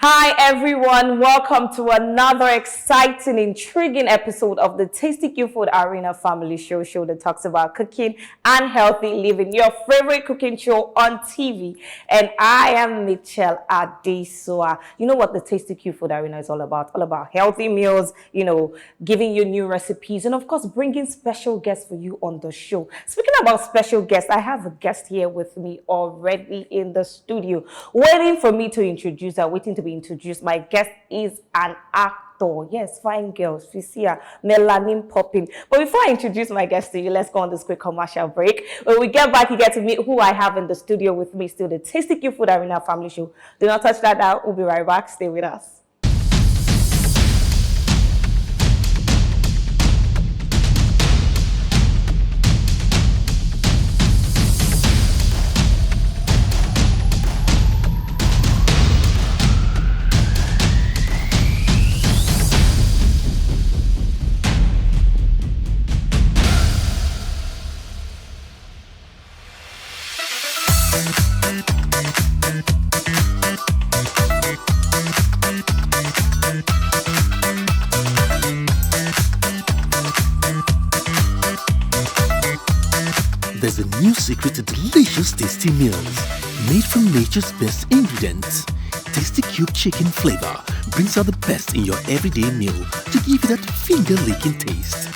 Hi everyone, welcome to another exciting, intriguing episode of the Tasty Q Food Arena Family Show that talks about cooking and healthy living, your favorite cooking show on TV. And I am Michelle Adesua. You know what the Tasty Q Food Arena is all about? All about healthy meals, giving you new recipes, and of course, bringing special guests for you on the show. Speaking about special guests, I have a guest here with me already in the studio, waiting for me to introduce her, waiting to be introduced. My guest is an actor. Yes, fine girls. You see her, melanin popping. But before I introduce my guest to you, let's go on this quick commercial break. When we get back, you get to meet who I have in the studio with me. Still the Tasty Q Food Arena Family Show. Do not touch that down. We'll be right back. Stay with us. There's a new secret to delicious tasty meals made from nature's best ingredients. Tasty Cube chicken flavor brings out the best in your everyday meal to give you that finger-licking taste.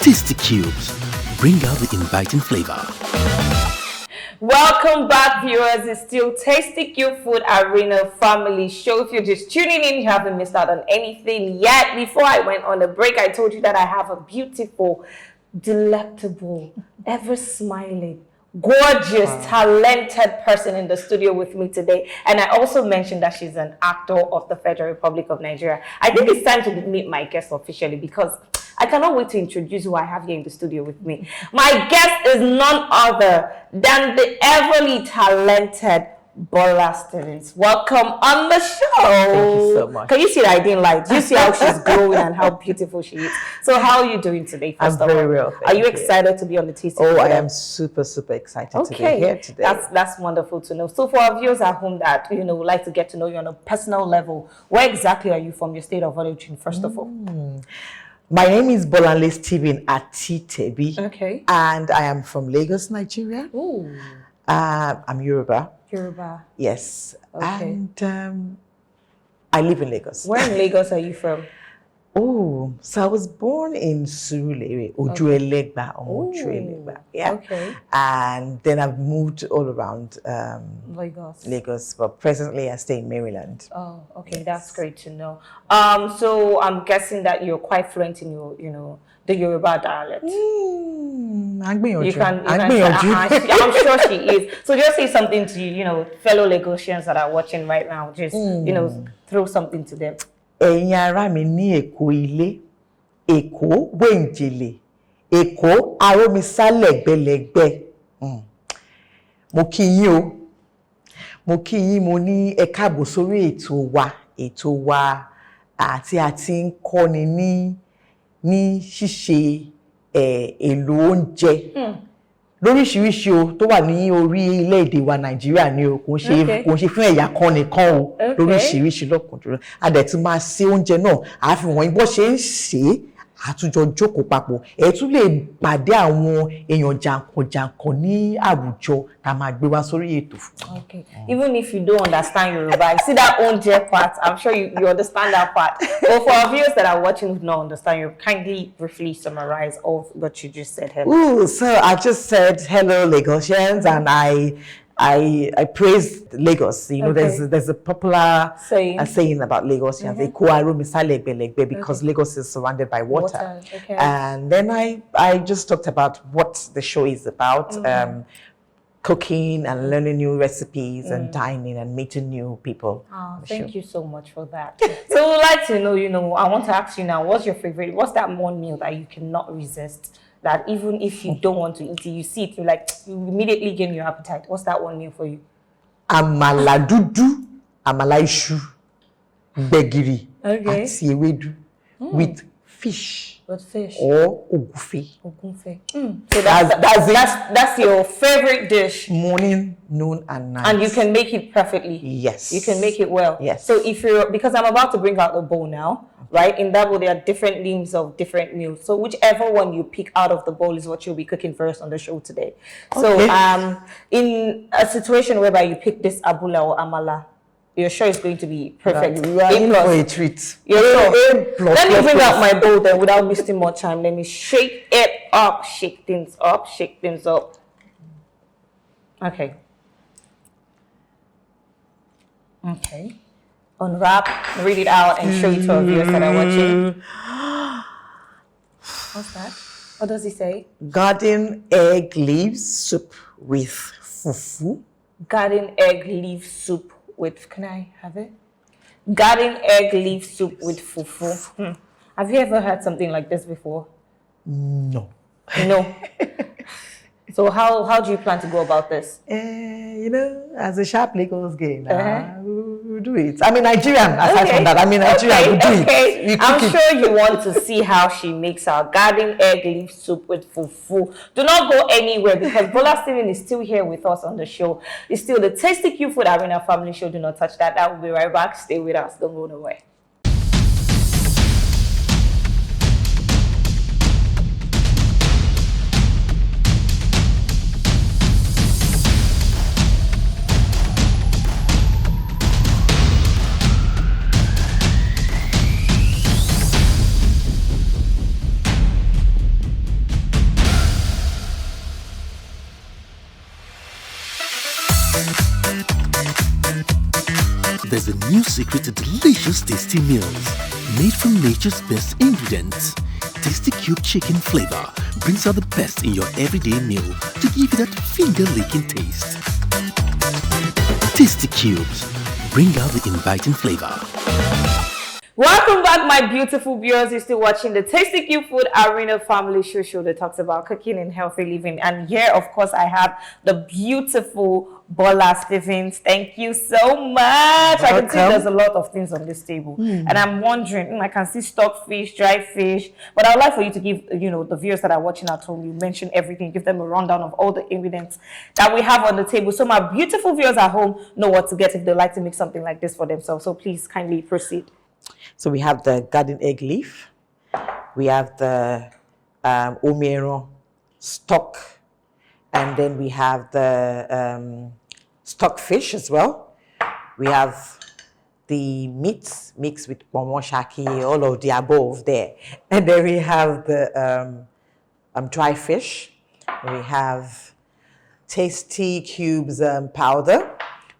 Tasty Cubes bring out the inviting flavor. Welcome back, viewers. It's still Tasty Q Food Arena Family Show. If you're just tuning in, you haven't missed out on anything yet. Before I went on the break, I told you that I have a beautiful, delectable, ever-smiling, gorgeous, talented person in the studio with me today. And I also mentioned that she's an actor of the Federal Republic of Nigeria. I think it's time to meet my guest officially because I cannot wait to introduce who I have here in the studio with me. My guest is none other than the everly talented Bola Stevens. Welcome on the show. Thank you so much. Can you see that I didn't lie? Do you see how she's glowing and how beautiful she is? So how are you doing today? I'm very well. Are you excited to be on the Tasty? Oh, I am super excited to be here today. That's wonderful to know. So for our viewers at home that would like to get to know you on a personal level, where exactly are you from? Your state of origin, first of all. My name is Bolanle Stephen Atitebi. Okay. And I am from Lagos, Nigeria. Ooh. I'm Yoruba. Yoruba. Yes. Okay. And I live in Lagos. Where in Lagos are you from? Oh, so I was born in Surulere, Ojuelegba. Yeah. Okay. And then I've moved all around Lagos. but presently I stay in Maryland. Oh, okay, that's great to know. So I'm guessing that you're quite fluent in your, the Yoruba dialect. I'm sure she is. So just say something to fellow Lagosians that are watching right now. Just throw something to them. Ẹ̀yin ará mi ní Èkó ilé, Èkó wẹ̀ǹjẹ̀lẹ̀, Èkó arómisá lẹ́gbẹ̀lẹ́gbẹ̀. Mo kí yín o. Mo kí yín, mo ní ẹ káàbọ̀ sórí ètò wa àti àti ń kọ́ni ní ṣíṣe èlò oúnjẹ. Lóríṣiríṣi o tó wà ní orí ilẹ̀-èdè wa Nàìjíríà ni o kò ń ṣe fún ẹ̀yà kan nìkan o lóríṣiríṣi lọ́kùnrin a dẹ̀ tún máa ṣe oúnjẹ náà a fi wọ̀nyí bó ṣe ń ṣe àtúnjọ jókòó papọ̀ ẹ tún lè pàdé àwọn èèyàn jàǹkànjàǹkàn ní àwùjọ tá máa gbé wá sórí ètò fún. Okay. Even if you don't understand Yoruba, you see that oúnjẹ part, I'm sure you understand that part. But for our viewers that are watching who don't understand, you kindly briefly summarize all what you just said. Ooh, so I just said hello Lagosians and I praise Lagos. There's a popular saying about Lagosians, because Lagos is surrounded by water. Okay. And then I just talked about what the show is about, cooking and learning new recipes and dining and meeting new people. Oh, thank you so much for that. So we'd like to know, I want to ask you now, what's that one meal that you cannot resist? That even if you don't want to eat it, you see it, you immediately gain your appetite. What's that one meal for you? Àmàlà dúdú, àmàlà iṣu, gbẹ̀gìrì, àti ewédú with fish With fish. or ogufe. Ogunfe. So that's your favorite dish. Morning, noon, and night. And you can make it perfectly. Yes. You can make it well. Yes. So because I'm about to bring out the bowl now, right? In that bowl, there are different names of different meals. So whichever one you pick out of the bowl is what you'll be cooking first on the show today. Okay. So in a situation whereby you pick this abula or amala, you're sure it's going to be perfect. You are in for a treat. You're sure? Let me bring plus. out my bowl then without wasting more time. Let me shake it up, shake things up, shake things up. Okay. Okay. Unwrap, read it out, and show it to our viewers that are watching. What's that? What does he say? Garden egg leaves soup with fufu. Garden egg leaf soup with, can I have it? Garden egg leaf soup with fufu. Have you ever had something like this before? No. No. So how do you plan to go about this? As a sharp Lagos game, we'll do it. I'm a Nigerian, aside from that. I'm a Nigerian, we'll do it. I'm sure you want to see how she makes our garden egg leaf soup with fufu. Do not go anywhere because Bola Stephen is still here with us on the show. It's still the Tasty Q Food Arena Family Show. Do not touch that. That will be right back. Stay with us. Don't go nowhere. There's a new secret to delicious tasty meals made from nature's best ingredients. Tasty Cube chicken flavor brings out the best in your everyday meal to give you that finger-licking taste. Tasty Cubes, bring out the inviting flavor. Welcome back, my beautiful viewers. You're still watching the Tasty Q Food Arena Family Show that talks about cooking and healthy living. And here, of course, I have the beautiful Bola Stevens. Thank you so much. I can see there's a lot of things on this table. And I'm wondering, I can see stock fish, dry fish. But I'd like for you to give, the viewers that are watching at home, you mention everything, give them a rundown of all the ingredients that we have on the table. So my beautiful viewers at home know what to get if they like to make something like this for themselves. So please kindly proceed. So we have the garden egg leaf. We have the omero stock. And then we have the stock fish as well. We have the meats mixed with pomo shaki, all of the above there. And then we have the dry fish. We have Tasty Cubes powder.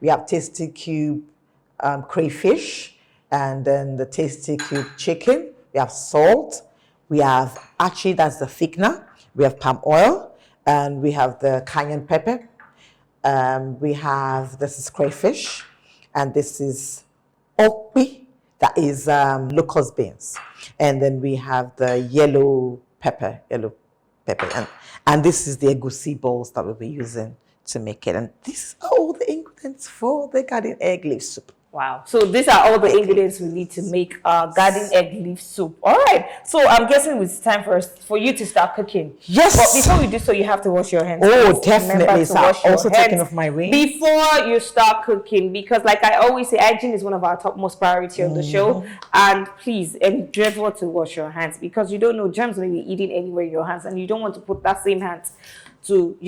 We have Tasty Cube crayfish. And then the Tasty Cube chicken. We have salt. We have, actually that's the thickener. We have palm oil. And we have the cayenne pepper. This is crayfish. And this is okpi, that is locust beans. And then we have the yellow pepper. And this is the egusi balls that we'll be using to make it. And these are all the ingredients for the garden egg leaf soup. Wow. So these are all the ingredients we need to make garden egg leaf soup. All right. So I'm guessing it's time for you to start cooking. Yes. But before we do so, you have to wash your hands. Oh, Please definitely. So I'm also taking off my ring. Before you start cooking, because like I always say, hygiene is one of our topmost priority on the show. And please endeavor to wash your hands because you don't know, germs may be eating anywhere in your hands and you don't want to put that same hands to,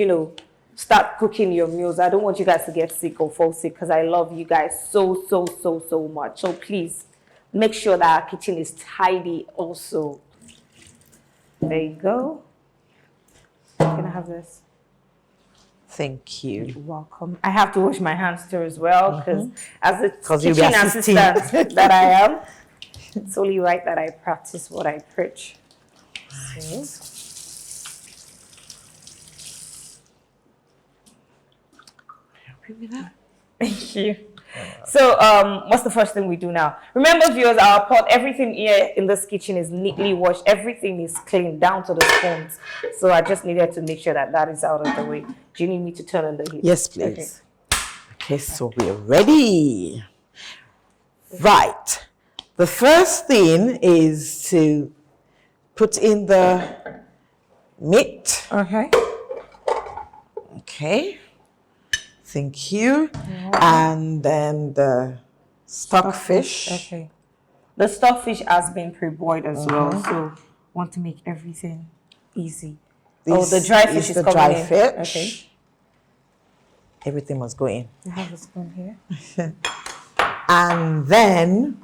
start cooking your meals. I don't want you guys to get sick or fall sick because I love you guys so much. So please make sure that our kitchen is tidy also. There you go. Can I have this? Thank you. You're welcome. I have to wash my hands too as well because as a you'll be kitchen assistant that I am, it's only right that I practice what I preach. So. Thank you. So, what's the first thing we do now? Remember, viewers, our pot, everything here in this kitchen is neatly washed. Everything is clean down to the spoons. So I just needed to make sure that is out of the way. Do you need me to turn on the heat? Yes, please. Okay, so we're ready. Right. The first thing is to put in the meat. Okay. Okay. Thank you. And then the stockfish. Okay. The stockfish has been pre-boiled as well, so want to make everything easy. The dry fish is the coming dry in. fish. Okay. Everything must go in. I have a spoon here. And then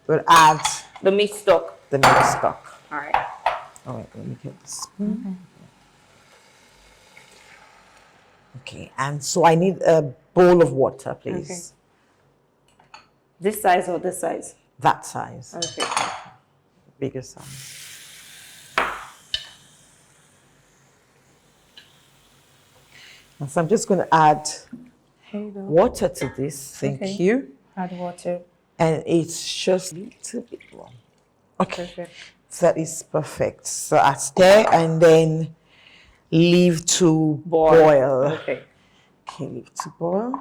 we'll add The meat stock. the meat stock. All right. All right, let me get the spoon. Okay, and so I need a bowl of water, please. Okay. This size or this size? That size, Okay. bigger size. And so I'm just going to add Here you go. water to this. Thank Okay. you. Add water. And it's just a little bit warm. Okay, Perfect. that is perfect. So I stir and then leave to boil. Okay. Okay, leave to boil.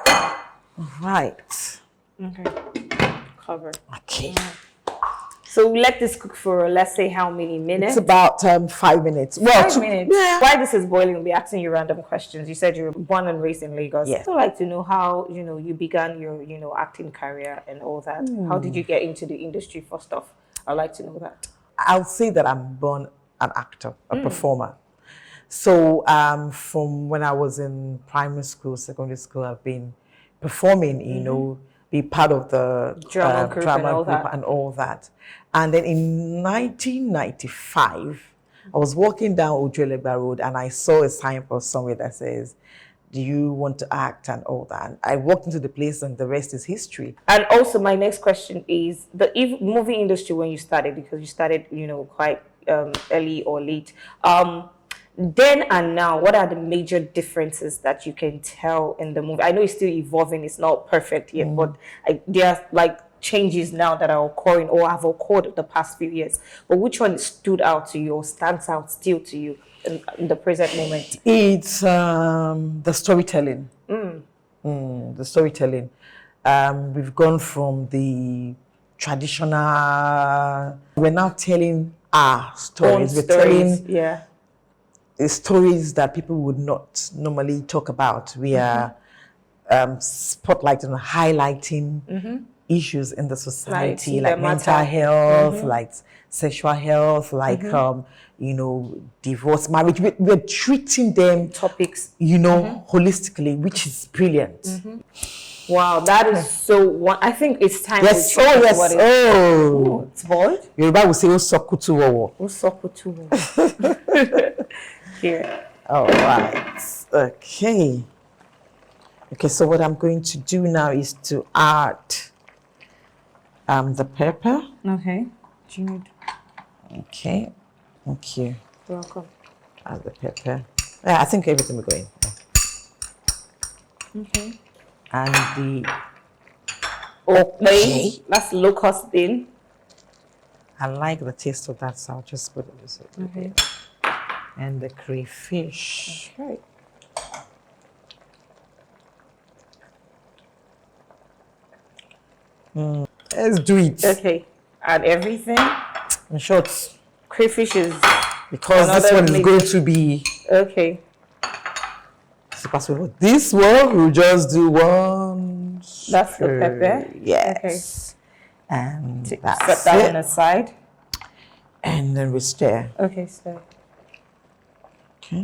All right. Okay. Cover. Okay. So we let this cook for, let's say, how many minutes? It's about 5 minutes. Well, 5 minutes. Yeah. While this is boiling, we'll be asking you random questions. You said you were born and raised in Lagos. Yeah. So I'd like to know how, you began your, acting career and all that. How did you get into the industry first off? I'd like to know that. I'll say that I'm born an actor, a performer. So from when I was in primary school, secondary school, I've been performing, be part of the Drama group and all that. And then in 1995, I was walking down Ojuelegba Road and I saw a signpost somewhere that says, "Do you want to act?" and all that. I walked into the place and the rest is history. And also, my next question is the movie industry when you started, because you started, quite early or late. Then and now, what are the major differences that you can tell in the movie? I know it's still evolving; it's not perfect yet, but there are like changes now that are occurring or have occurred the past few years. But which one stood out to you or stands out still to you in the present moment? It's the storytelling. The storytelling. We've gone from the traditional. We're now telling our stories. We're telling the stories that people would not normally talk about. We are spotlighting and highlighting issues in the society, like mental health, like sexual health, like divorce, marriage. We're treating them Topics, holistically, which is brilliant. Wow, that is so. I think it's time. Yes. To Oh, yes. what it is. Oh, It's boiled. Yoruba will say "Osokutu wowo." Here. All right. Okay. Okay. So what I'm going to do now is to add the pepper. Okay. Do you need? Okay. Thank you. You're welcome. Add the pepper. Yeah, I think everything will go in. Okay. And the Okay. That's locust bean. I like the taste of that, so I'll just put it this way. Okay. And the crayfish. Okay. Let's do it. Okay. Add everything. In short, Crayfish is because this another one is major- going to be okay. super. This one we'll just do one. That's the pepper. Yes. And Set that's that it. on the side. And then we stir. Okay, so Okay.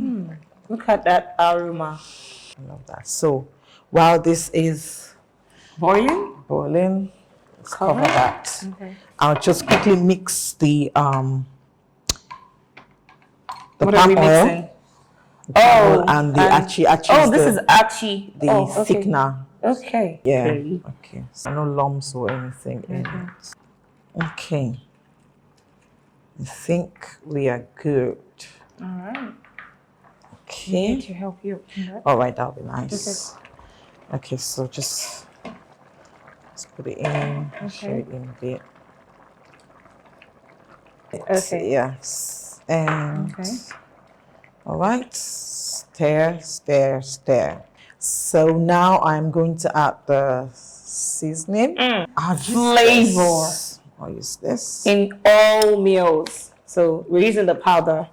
look at that aroma. I love that. So while this is Boiling. boiling, let's cover Cover. that. Okay. I'll just quickly mix the What are palm we oil, mixing? palm oil and the achi. Oh, this is achi. the okay. thickener. Okay. Yeah. Okay. Okay. So no lumps or anything in it. Okay. I think we are good. All right. Okay. To help you. All right, that'll be nice. Okay, so just let's put it in, share it in a bit. Okay. Yes. And Okay. all right, stir, stir, stir. So now I'm going to add the seasoning. Add Flavor. I'll use this. In all meals. So we're using the powder.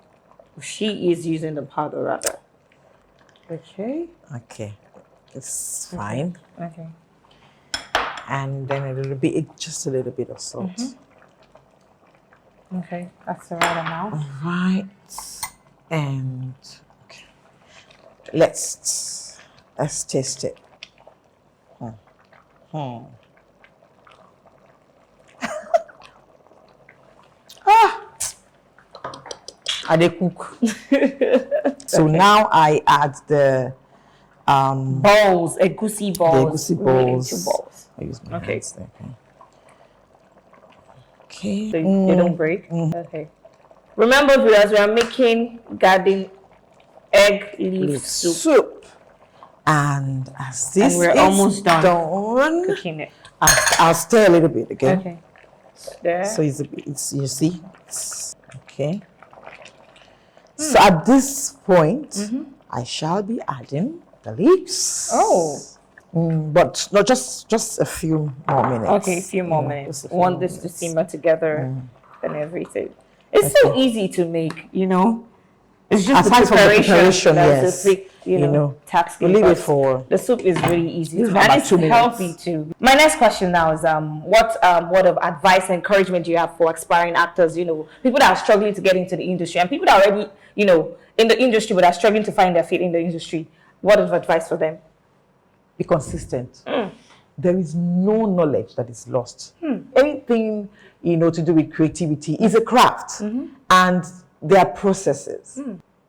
She is using the powder rather. Okay. Okay, it's fine. Okay. And then just a little bit of salt. Okay, that's the right amount. All right, and okay. Let's taste it. I dey cook. So now I add the balls, egusi balls. egusi balls. Two balls. I use my Okay. hands there. Okay. So they don't break. Okay. Remember, viewers, we are making garden egg leaf soup. And as this we're is almost done cooking it. I'll stir a little bit again. Okay. There. So it's you see, okay. So at this point, I shall be adding the leaves. Oh. But not just a few more minutes. Okay, a few more minutes. just a few Want more this to minutes. simmer together and everything. It's so easy to make, you know. It's just Aside from the preparation, that's yes. a big, you know, task. We'll leave it for. The soup is really easy It's to about make, and it's 2 minutes. healthy too. My next question now is what word of advice and encouragement do you have for aspiring actors, you know, people that are struggling to get into the industry and people that are already, you know, in the industry but are struggling to find their feet in the industry? What of advice for them? Be consistent. There is no knowledge that is lost. Anything, you know, to do with creativity is a craft, and there are processes.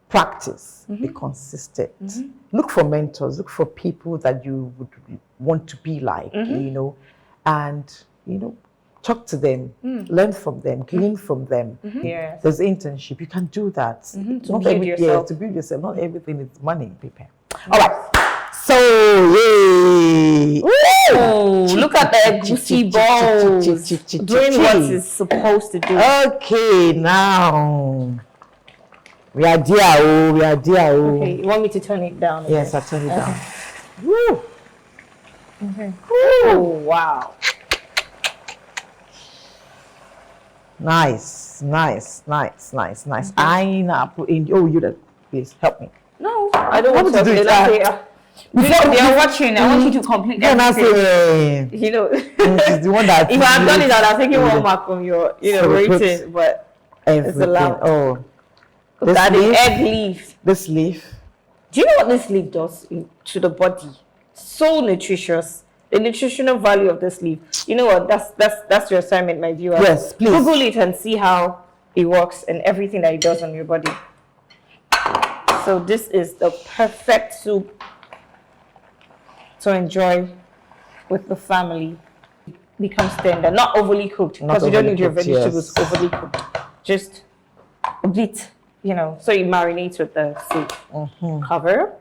Practice. Be consistent. Look for mentors. Look for people that you would want to be like, you know, and you know, talk to them, learn from them, glean from them. Yes. There's internship. You can do that. To build yourself. To build yourself. Not everything is money. Prepare. All right. So, yay! Oh, look at the egusi balls doing what it's supposed to do. Okay, now we are there. Oh, we are there. Oh. Okay, you want me to turn it down? Yes, I'll turn it down. Woo! Okay. Oh, wow. Nice. I now put in. Oh, you that. Please help me. No, I don't want How to to do do it? that. Before they are watching, I want you to complete Then I everything. say, You know, she's the one that. if I had done it, I'd have taken one Yeah. mark from your, you know, So we put rating. But everything. allowed. Oh, this that is leaf. egg leaf. This leaf. Do you know what this leaf does to the body? So nutritious. The nutritional value of this leaf. You know what? That's your assignment, my viewers. Yes, please. Google it and see how it works and everything that it does on your body. So this is the perfect soup to enjoy with the family. Becomes tender, not overly cooked, Not because you don't overly need your cooked, vegetables yes. overly cooked. Just a bit, you know, so it marinates with the soup. Cover.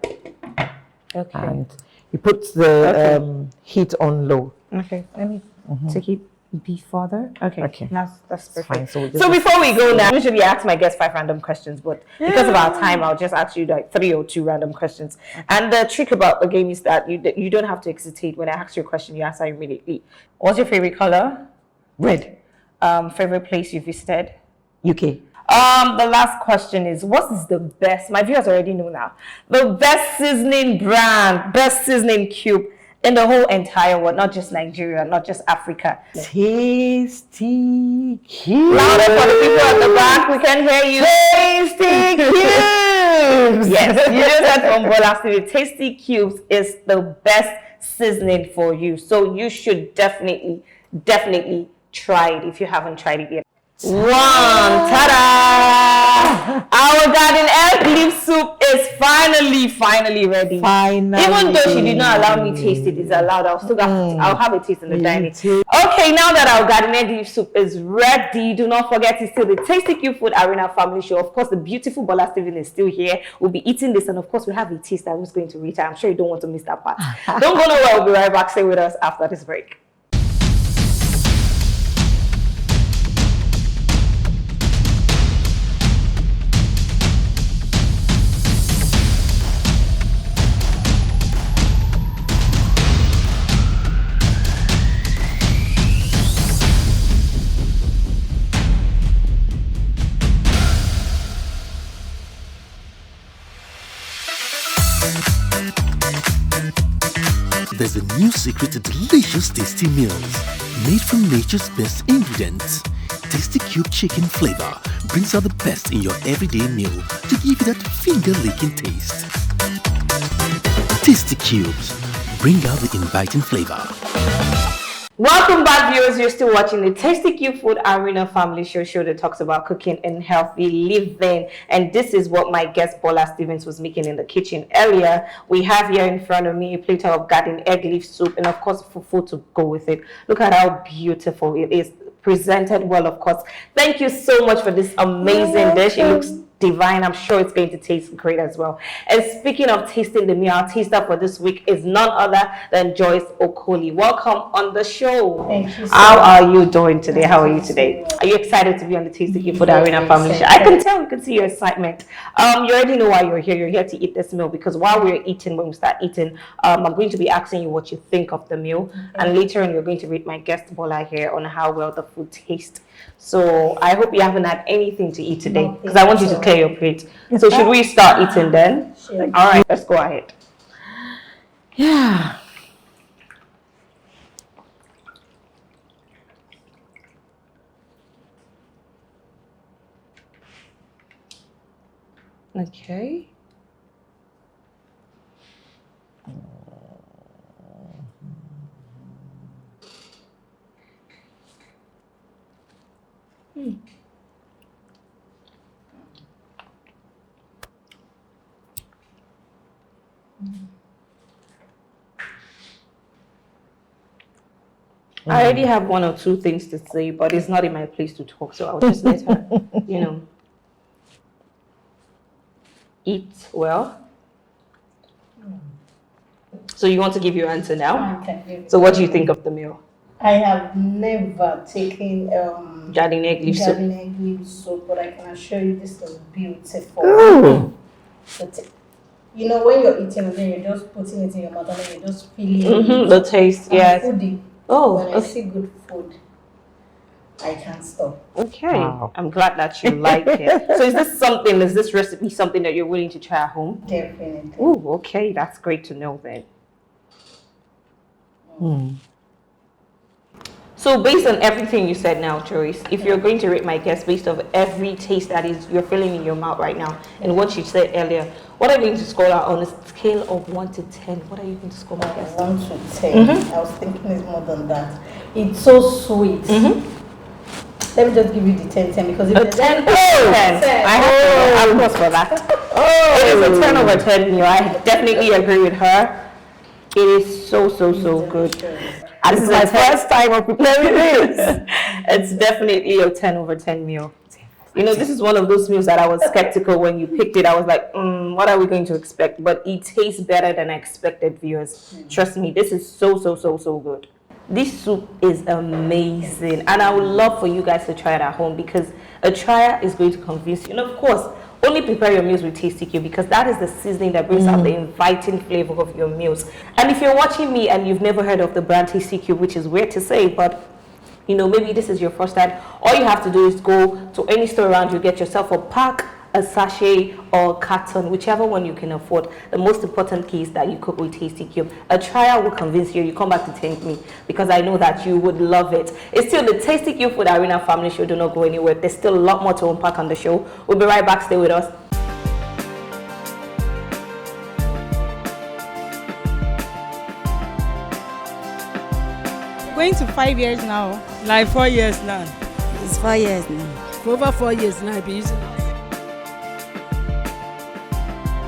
Okay. And you put the heat on low. Okay. Let me take it be further. Okay. Okay. That's perfect. Fine. So, So before we go now, usually I ask my guests 5 random questions, but because of our time, I'll just ask you like 3 or 2 random questions. And the trick about the game is that you don't have to hesitate. When I ask you a question, you answer immediately. What's your favorite color? red. Favorite place you visited? UK. The last question is, what is the best, my viewers already know now, the best seasoning brand, best seasoning cube in the whole entire world, not just Nigeria, not just Africa? Tasty cubes. Louder for the people at the back, we can hear you. Tasty cubes. Yes, you just heard from Bola Stevie. Tasty Cubes is the best seasoning for you. So you should definitely try it if you haven't tried it yet. Ta-da! Our garden egg leaf soup is finally ready. Finally. Even though she did not allow me to taste it, it's allowed. I'll have a taste in the dining. too. Okay, now that our garden egg leaf soup is ready, do not forget it's still the Tasty Cube Food Arena family show. Of course, the beautiful Bola Steven is still here. We'll be eating this, and of course, we have a taste that who's going to reach. I'm sure you don't want to miss that part. Don't go nowhere. We'll be right back. Stay with us after this break. There's a new secret to delicious tasty meals made from nature's best ingredients. Tasty Cube chicken flavor brings out the best in your everyday meal to give you that finger-licking taste. Tasty Cubes, bring out the inviting flavor. Welcome back, viewers. You're still watching the Tasty Cube Food Arena Family Show that talks about cooking and healthy living. And this is what my guest Bola Stevens was making in the kitchen earlier. We have here in front of me a plate of garden egg leaf soup and of course fufu to go with it. Look at how beautiful it is. Presented well, of course. Thank you so much for this amazing dish. It looks divine. I'm sure it's going to taste great as well. And speaking of tasting the meal, our taster for this week is none other than Joyce Okoli. Welcome on the show. Thank you. How are you doing today? How are you today? Are you excited to be on the Tasty Cube Food Arena Family Show? I can tell, you can see your excitement. You already know why you're here. You're here to eat this meal because while we're eating, when we start eating, I'm going to be asking you what you think of the meal. And later on, you're going to rate my guest Bola here on how well the food tastes. So I hope you haven't had anything to eat today because I want you to clear your plate. So should we start eating then? Sure. All right, let's go ahead. Yeah. Okay. I already have one or two things to say, but it's not in my place to talk, so I'll just let her, eat well. So you want to give your answer now? Okay. So what do you think of the meal? I have never taken Garden egg leaf soup. garden egg leaf soup, but I can assure you this is beautiful. Ooh. You know, when you're eating and then you're just putting it in your mouth and then you're just feeling it. The taste, I'm yes. foodie. Oh, When I see good food, I can't stop. okay. Wow. I'm glad that you like it. So is this recipe something that you're willing to try at home? Definitely. Ooh, okay. That's great to know then. So based on everything you said now, Joyce, if you're going to rate my guest based on every taste that you're feeling in your mouth right now and what you said earlier, what are you going to score out on a scale of 1 to 10? What are you going to score my guest? 1 to 10. I was thinking it's more than that. It's so sweet. Let me just give you the 10 because if A 10 over 10. I have to applause for that. It is a 10 over 10 meal. I definitely agree with her. It is so good. And this is my first time of preparing this. It's definitely a 10 over 10 meal. You know, this is one of those meals that I was skeptical when you picked it. I was like, what are we going to expect? But it tastes better than I expected, viewers. Trust me, this is so good. This soup is amazing. And I would love for you guys to try it at home because a trial is going to convince you. And of course, only prepare your meals with Tasty Cube because that is the seasoning that brings out the inviting flavor of your meals. And if you're watching me and you've never heard of the brand Tasty Cube, which is weird to say, but maybe this is your first time, all you have to do is go to any store around you, get yourself a pack, a sachet or carton, whichever one you can afford. The most important key is that you cook with Tasty Cube. A trial will convince you. You come back to thank me because I know that you would love it. It's still the Tasty Cube Food Arena Family Show. Do not go anywhere. There's still a lot more to unpack on the show. We'll be right back. Stay with us. Going to 5 years now. Like 4 years now. It's 4 years now. For over 4 years now, I've been using it.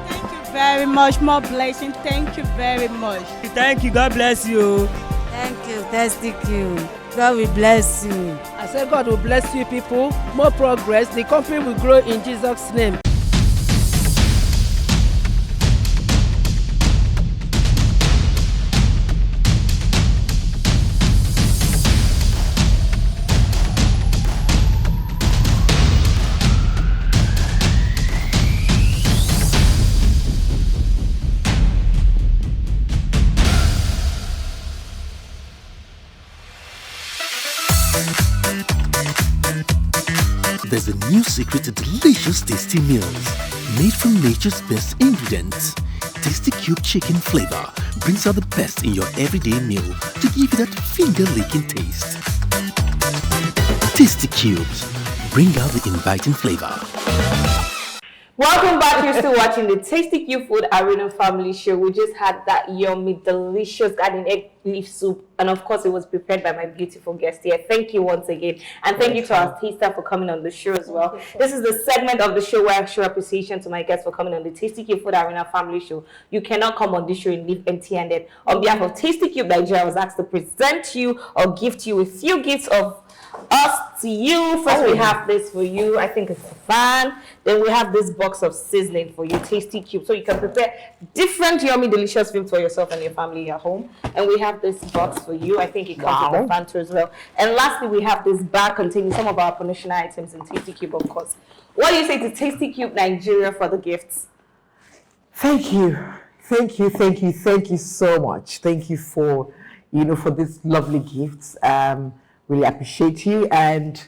Thank you very much. More blessing. Thank you very much. Thank you. God bless you. Thank you, Tasty Cube. God will bless you. I said God will bless you people. More progress. The company will grow in Jesus' name. There's a new secret to delicious tasty meals made from nature's best ingredients. Tasty Cube chicken flavor brings out the best in your everyday meal to give you that finger-licking taste. Tasty Cubes, bring out the inviting flavor. Welcome back. You're still watching the Tasty Cube Food Arena Family Show. We just had that yummy, delicious garden egg leaf soup, and of course, it was prepared by my beautiful guest here. Thank you once again, and thank you to our taster for coming on the show as well. This is the segment of the show where I show appreciation to my guests for coming on the Tasty Cube Food Arena Family Show. You cannot come on this show and leave empty-handed. On behalf of Tasty Cube Nigeria, I was asked to present you or gift you a few gifts of us to you. First, we have this for you. I think it's a fan. Then we have this box of sizzling for you, Tasty Cube, so you can prepare different yummy, delicious foods for yourself and your family at home. And we have this box for you. I think it comes with a fan too as well. And lastly, we have this bag containing some of our promotional items in Tasty Cube, of course. What do you say to Tasty Cube Nigeria for the gifts? Thank you. Thank you, thank you, thank you so much. Thank you for, for these lovely gifts. Really appreciate you, and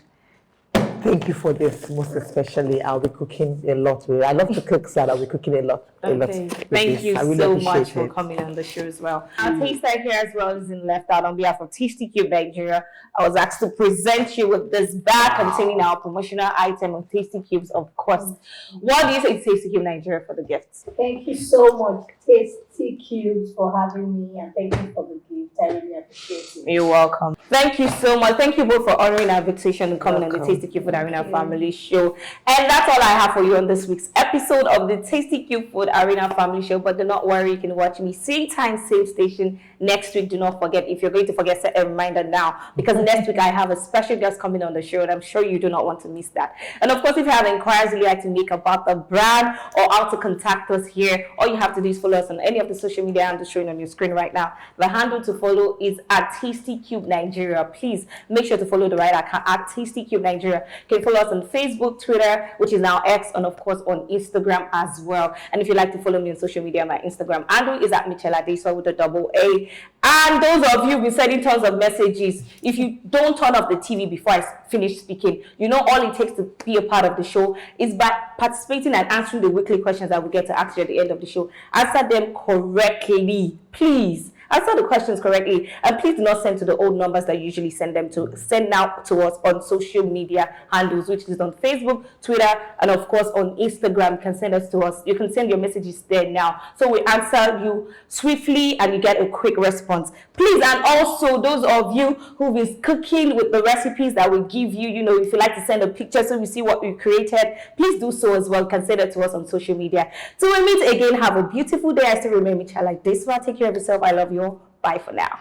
thank you for this. Most especially, I'll be cooking a lot. I love to cook, so I'll be cooking a lot. Thank you so much for coming on the show as well. Our taster here as well isn't left out. On behalf of Tasty Cube Nigeria, I was asked to present you with this bag containing our promotional item of Tasty Cubes, of course. What do you say to Tasty Cube Nigeria for the gifts? Thank you so much, Tasty Cubes, for having me, and thank you for the gift. I really appreciate it. You're welcome. Thank you so much. Thank you both for honoring our invitation and coming on the Tasty Cube Food Arena Family Show. And that's all I have for you on this week's episode of the Tasty Cube Food Arena Family Show. But do not worry, you can watch me same time, same station next week. Do not forget. If you're going to forget, set a reminder now, because next week I have a special guest coming on the show, and I'm sure you do not want to miss that. And of course, if you have inquiries you'd like to make about the brand or how to contact us here, all you have to do is follow us on any of the social media handles showing on your screen right now. The handle to follow is at Tasty Cube Nigeria. Please make sure to follow the right account at Tasty Cube Nigeria. You can follow us on Facebook, Twitter, which is now X, and of course on Instagram as well. And if you'd like to follow me on social media, my Instagram handle is at Michelle Adeswa with a double A. And those of you who be sending tons of messages, if you don't turn off the TV before I finish speaking, all it takes to be a part of the show is by participating and answering the weekly questions that we get to ask you at the end of the show. Answer them correctly, please. Answer the questions correctly, and please do not send to the old numbers that you usually send them to. Send now to us on social media handles, which is on Facebook, Twitter, and of course on Instagram. You can send us to us. You can send your messages there now, so we answer you swiftly and you get a quick response. Please, and also those of you who is cooking with the recipes that we give you, if you like to send a picture so we see what we created, please do so as well. You can send it to us on social media. So we meet again. Have a beautiful day. I still remain Michelle Adeswa. Take care of yourself. I love you. Bye for now.